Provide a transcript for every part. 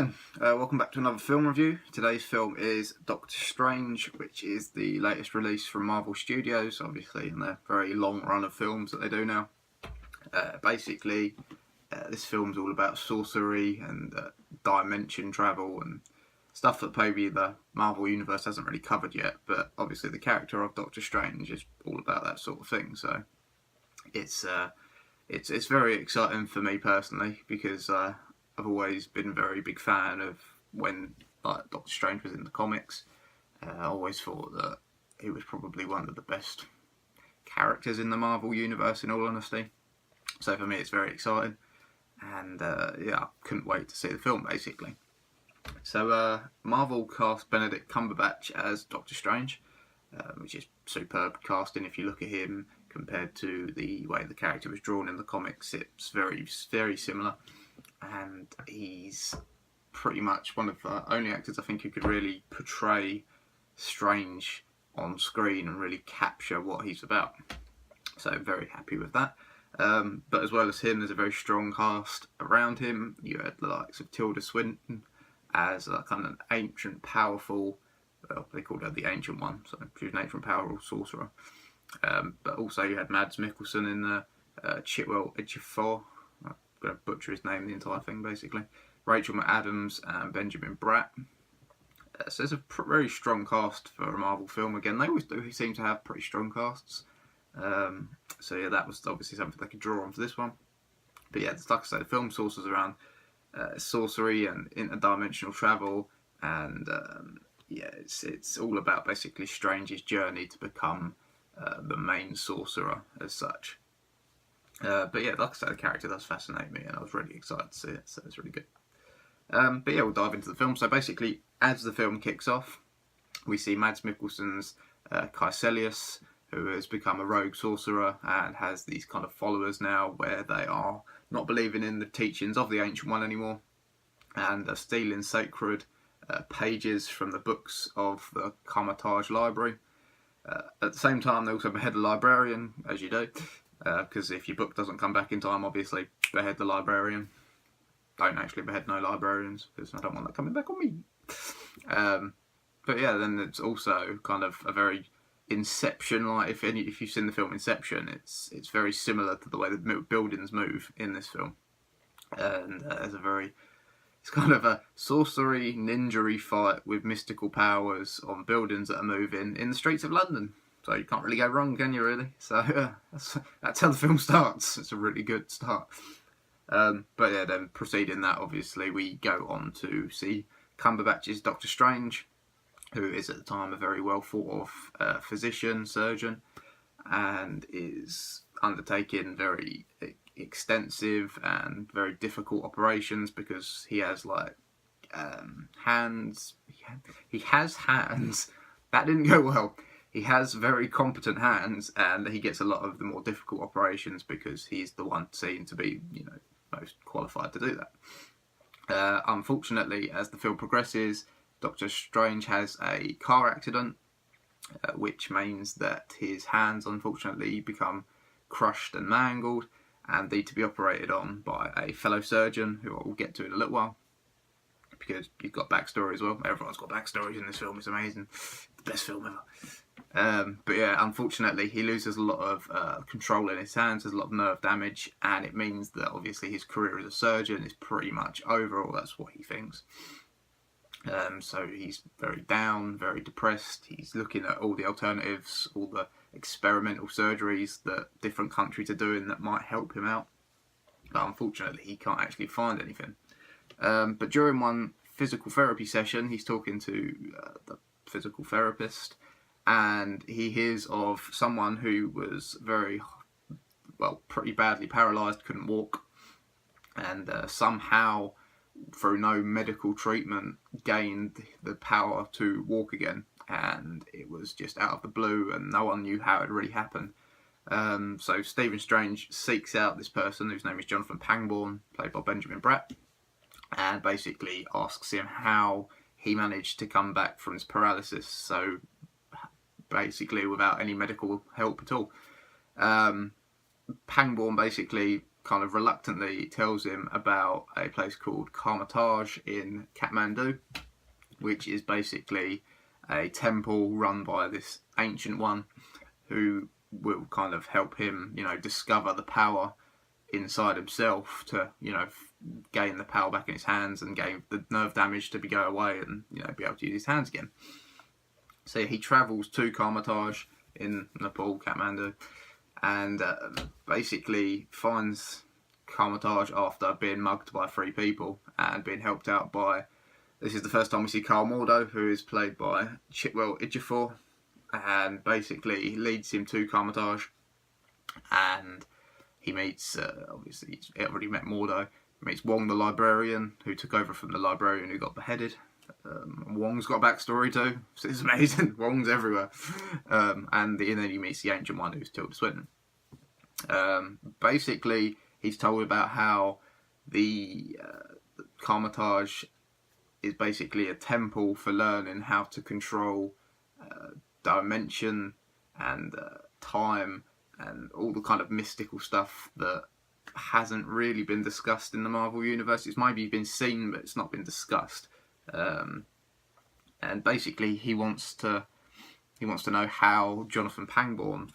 then, welcome back to another film review. Today's film is Doctor Strange, which is the latest release from Marvel Studios, obviously in their very long run of films that they do now. This film's all about sorcery and dimension travel and stuff that maybe the Marvel Universe hasn't really covered yet, but obviously the character of Doctor Strange is all about that sort of thing, so it's very exciting for me personally, because I've always been a very big fan of when Doctor Strange was in the comics. I always thought that he was probably one of the best characters in the Marvel Universe, in all honesty. So for me it's very exciting, and I couldn't wait to see the film basically. So Marvel cast Benedict Cumberbatch as Doctor Strange, which is superb casting. If you look at him compared to the way the character was drawn in the comics, it's very, very similar, and he's pretty much one of the only actors I think who could really portray Strange on screen and really capture what he's about. So very happy with that. But as well as him, there's a very strong cast around him. You had the likes of Tilda Swinton as a kind of ancient, powerful, well, they called her the Ancient One, so she was an ancient, powerful sorcerer. But also you had Mads Mikkelsen in the Chiwetel Ejiofor, I'm going to butcher his name, the entire thing basically, Rachel McAdams and Benjamin Bratt. So it's a very strong cast for a Marvel film. Again, they always do seem to have pretty strong casts. So yeah, that was obviously something they could draw on for this one. But yeah, like I say, the film sources around sorcery and interdimensional travel, and it's all about basically Strange's journey to become the main sorcerer as such. But yeah, like I said, the character does fascinate me, and I was really excited to see it, so it's really good. But yeah, we'll dive into the film. So basically, as the film kicks off, we see Mads Mikkelsen's Kaecilius, who has become a rogue sorcerer and has these kind of followers now where they are not believing in the teachings of the Ancient One anymore, and are stealing sacred pages from the books of the Kamar-Taj library. At the same time, they also behead the librarian, as you do, because if your book doesn't come back in time, obviously, behead the librarian. Don't actually behead no librarians, because I don't want that coming back on me. But yeah, then it's also kind of a very Inception, like if you've seen the film Inception, it's very similar to the way the buildings move in this film, and it's kind of a sorcery ninja fight with mystical powers on buildings that are moving in the streets of London. So you can't really go wrong, can you, really? So that's how the film starts. It's a really good start. But yeah, then preceding that, obviously, we go on to see Cumberbatch's Doctor Strange, who is at the time a very well thought of physician, surgeon, and is undertaking very extensive and very difficult operations because he has hands. He has hands. That didn't go well. He has very competent hands, and he gets a lot of the more difficult operations because he's the one seen to be, most qualified to do that. Unfortunately, as the film progresses, Doctor Strange has a car accident, which means that his hands unfortunately become crushed and mangled and need to be operated on by a fellow surgeon, who I will get to in a little while, because you've got backstory as well. Everyone's got backstories in this film. It's amazing. The best film ever. But yeah, unfortunately he loses a lot of control in his hands, there's a lot of nerve damage, and it means that obviously his career as a surgeon is pretty much over, or that's what he thinks. So he's very down, very depressed. He's looking at all the alternatives, all the experimental surgeries that different countries are doing that might help him out. But unfortunately, he can't actually find anything. But during one physical therapy session, he's talking to the physical therapist, and he hears of someone who was pretty badly paralysed, couldn't walk, and somehow, through no medical treatment, gained the power to walk again, and it was just out of the blue, and no one knew how it really happened. So Stephen Strange seeks out this person, whose name is Jonathan Pangborn, played by Benjamin Bratt, and basically asks him how he managed to come back from his paralysis, so basically without any medical help at all. Pangborn basically kind of reluctantly tells him about a place called Karmatage in Kathmandu, which is basically a temple run by this Ancient One who will kind of help him, discover the power inside himself to, gain the power back in his hands and gain the nerve damage to go away and, be able to use his hands again. So he travels to Karmatage in Nepal, Kathmandu, and basically finds Karmatage after being mugged by 3 people and being helped out by... This is the first time we see Carl Mordo, who is played by Chitwell Ejiofor, and basically he leads him to Karmatage, and he meets, obviously he's already met Mordo, he meets Wong the librarian, who took over from the librarian who got beheaded. Wong's got a backstory too, so it's amazing. Wong's everywhere. And then he meets the Ancient One, who's Tilda Swinton. Basically, he's told about how the Karmatage is basically a temple for learning how to control dimension and time and all the kind of mystical stuff that hasn't really been discussed in the Marvel Universe. It's maybe been seen, but it's not been discussed. And basically, he wants to know how Jonathan Pangborn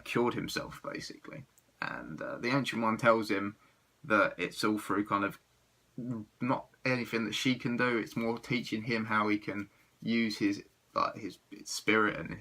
cured himself, basically. And the Ancient One tells him that it's all through kind of not anything that she can do. It's more teaching him how he can use his spirit and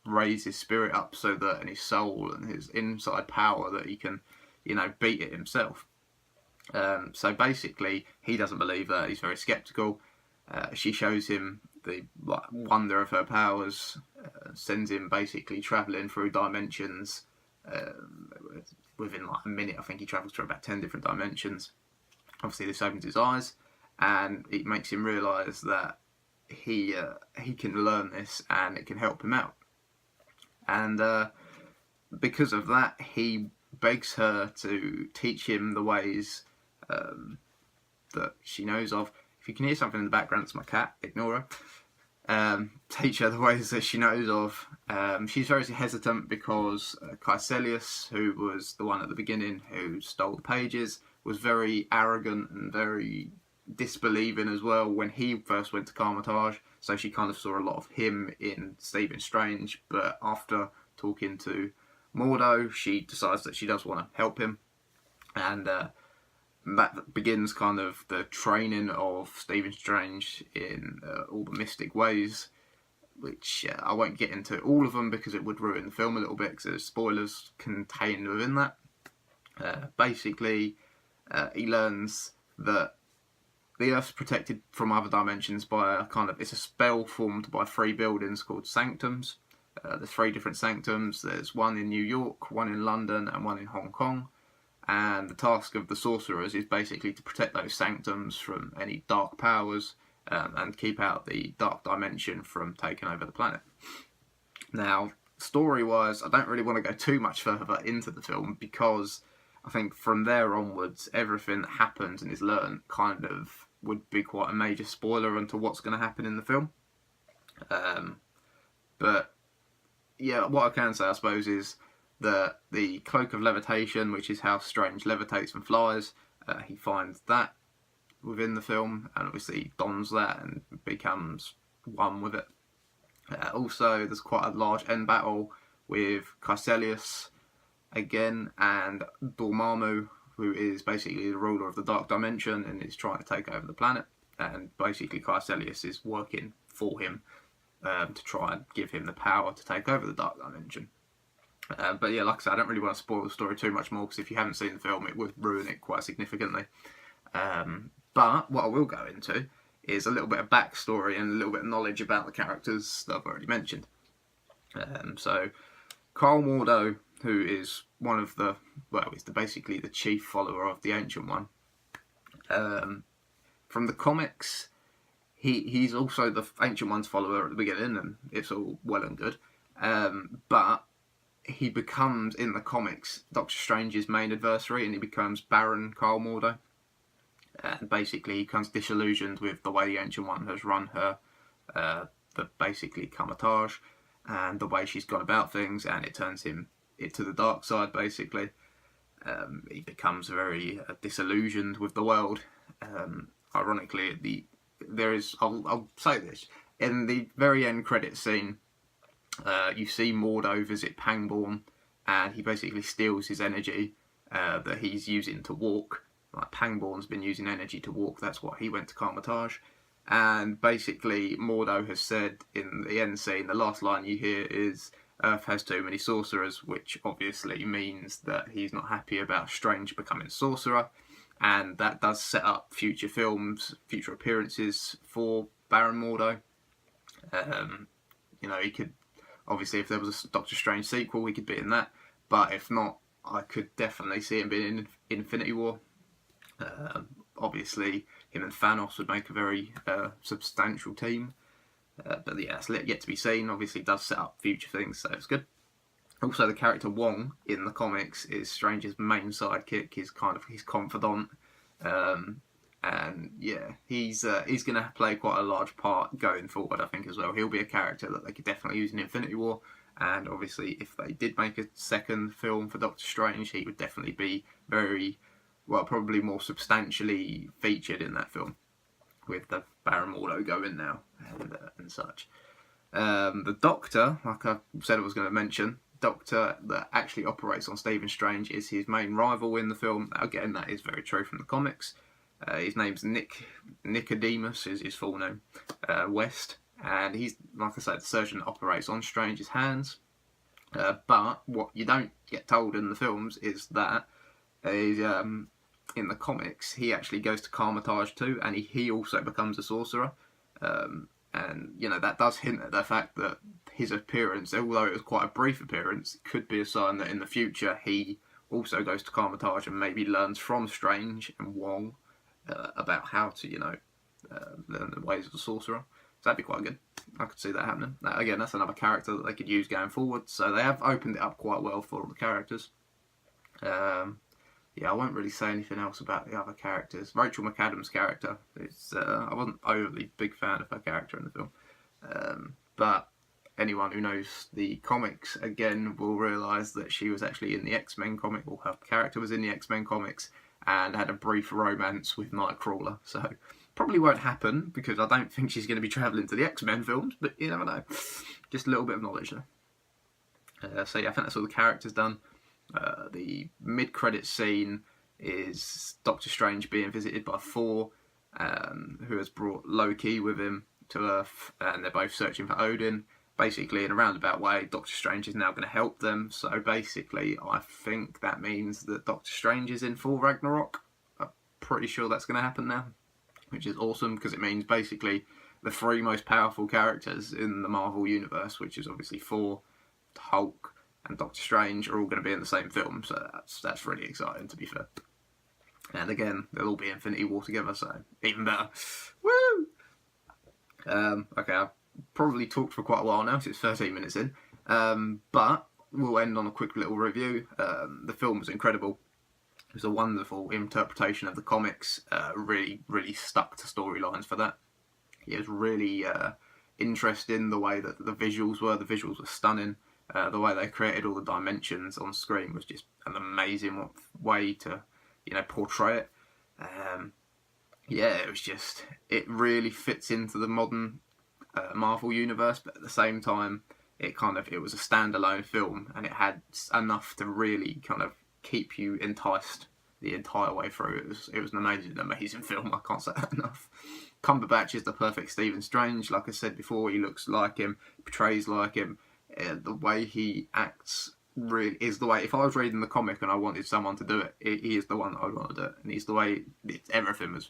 raise his spirit up so that, and his soul and his inside power, that he can, beat it himself. So basically, he doesn't believe that. He's very skeptical. She shows him the wonder of her powers, sends him basically travelling through dimensions. Within a minute, I think he travels through about 10 different dimensions. Obviously, this opens his eyes, and it makes him realise that he can learn this, and it can help him out. And because of that, he begs her to teach him the ways that she knows of. If you can hear something in the background, it's my cat. Ignore her. Teach her the ways that she knows of. She's very hesitant because Caecilius, who was the one at the beginning who stole the pages, was very arrogant and very disbelieving as well when he first went to Karmatage. So she kind of saw a lot of him in Stephen Strange. But after talking to Mordo, she decides that she does want to help him. And that begins kind of the training of Stephen Strange in all the mystic ways, which I won't get into all of them because it would ruin the film a little bit because there's spoilers contained within that. Basically, he learns that the Earth's protected from other dimensions by it's a spell formed by 3 buildings called sanctums. There's 3 different sanctums. There's one in New York, one in London, and one in Hong Kong. And the task of the sorcerers is basically to protect those sanctums from any dark powers and keep out the dark dimension from taking over the planet. Now, story-wise, I don't really want to go too much further into the film because I think from there onwards, everything that happens and is learned kind of would be quite a major spoiler into what's going to happen in the film. But yeah, what I can say, I suppose, is that the Cloak of Levitation, which is how Strange levitates and flies, he finds that within the film, and obviously dons that and becomes one with it. Also, there's quite a large end battle with Caecilius again, and Dormammu, who is basically the ruler of the Dark Dimension and is trying to take over the planet. And basically Caecilius is working for him to try and give him the power to take over the Dark Dimension. But yeah, like I said, I don't really want to spoil the story too much more because if you haven't seen the film, it would ruin it quite significantly. But what I will go into is a little bit of backstory and a little bit of knowledge about the characters that I've already mentioned. So, Carl Mordo, who is one of he's basically the chief follower of the Ancient One. From the comics, he's also the Ancient One's follower at the beginning, and it's all well and good. But he becomes, in the comics, Doctor Strange's main adversary, and he becomes Baron Carl Mordo. And basically, he becomes disillusioned with the way the Ancient One has run her, basically Karmatage, and the way she's gone about things, and it turns him to the dark side, basically. he becomes very disillusioned with the world. Ironically, I'll say this, in the very end credit scene, you see Mordo visit Pangborn, and he basically steals his energy that he's using to walk. Like, Pangborn's been using energy to walk, that's why he went to Kamar-Taj. And basically, Mordo has said in the end scene, the last line you hear is, Earth has too many sorcerers, which obviously means that he's not happy about Strange becoming sorcerer. And that does set up future films, future appearances for Baron Mordo. He could, obviously, if there was a Doctor Strange sequel, he could be in that. But if not, I could definitely see him being in Infinity War. Obviously, him and Thanos would make a very substantial team. But yeah, it's yet to be seen. Obviously, it does set up future things, so it's good. Also, the character Wong in the comics is Strange's main sidekick. He's kind of his confidant. And yeah, he's going to play quite a large part going forward, I think, as well. He'll be a character that they could definitely use in Infinity War. And obviously, if they did make a second film for Doctor Strange, he would definitely be probably more substantially featured in that film, with the Baron Mordo going now and such. The Doctor, like I said I was going to mention, Doctor that actually operates on Stephen Strange is his main rival in the film. Again, that is very true from the comics. His name's Nicodemus, is his full name, West, and he's, like I said, the surgeon that operates on Strange's hands. But what you don't get told in the films is that in the comics, he actually goes to Kamar-Taj too, and he also becomes a sorcerer. And, that does hint at the fact that his appearance, although it was quite a brief appearance, could be a sign that in the future he also goes to Kamar-Taj and maybe learns from Strange and Wong about how to, learn the ways of the sorcerer. So that'd be quite good. I could see that happening. Again, that's another character that they could use going forward. So they have opened it up quite well for all the characters. I won't really say anything else about the other characters. Rachel McAdams' character, I wasn't overly big fan of her character in the film. But anyone who knows the comics, again, will realise that she was actually in the X-Men comic, or her character was in the X-Men comics, and had a brief romance with Nightcrawler. So, probably won't happen, because I don't think she's going to be travelling to the X-Men films, but you never know. Just a little bit of knowledge there. I think that's all the characters done. The mid-credit scene is Doctor Strange being visited by Thor, who has brought Loki with him to Earth, and they're both searching for Odin. Basically, in a roundabout way, Doctor Strange is now going to help them. So basically, I think that means that Doctor Strange is in Thor Ragnarok. I'm pretty sure that's going to happen now, which is awesome, because it means basically the three most powerful characters in the Marvel Universe, which is obviously Thor, Hulk, and Doctor Strange, are all going to be in the same film. So that's really exciting, to be fair. And again, they'll all be Infinity War together, so even better. Woo! Okay, I've probably talked for quite a while now, so it's 13 minutes in. But we'll end on a quick little review. The film was incredible. It was a wonderful interpretation of the comics. Really, really stuck to storylines for that. It was really interesting the way that the visuals were. The visuals were stunning. The way they created all the dimensions on screen was just an amazing way to, portray it. It really fits into the modern Marvel universe, but at the same time, it was a standalone film, and it had enough to really kind of keep you enticed the entire way through. It was an amazing film. I can't say that enough. Cumberbatch is the perfect Stephen Strange. Like I said before, he looks like him, portrays like him. The way he acts really is the way. If I was reading the comic and I wanted someone to do it, he is the one that I would want to do it, and he's the way. Everything was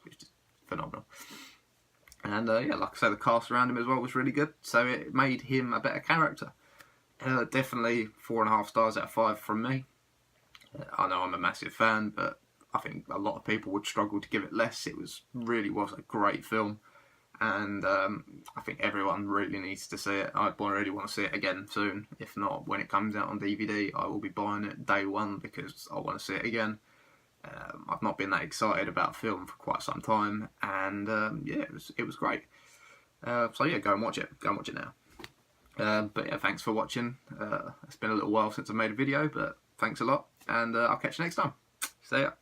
it's just phenomenal. And like I say, the cast around him as well was really good, so it made him a better character. Definitely 4.5 stars out of 5 from me. I know I'm a massive fan, but I think a lot of people would struggle to give it less. It really was a great film, and I think everyone really needs to see it. I really want to see it again soon. If not, when it comes out on DVD, I will be buying it day one, because I want to see it again. I've not been that excited about film for quite some time, and it was great. Go and watch it. Go and watch it now. Thanks for watching. It's been a little while since I made a video, but thanks a lot, and I'll catch you next time. See ya.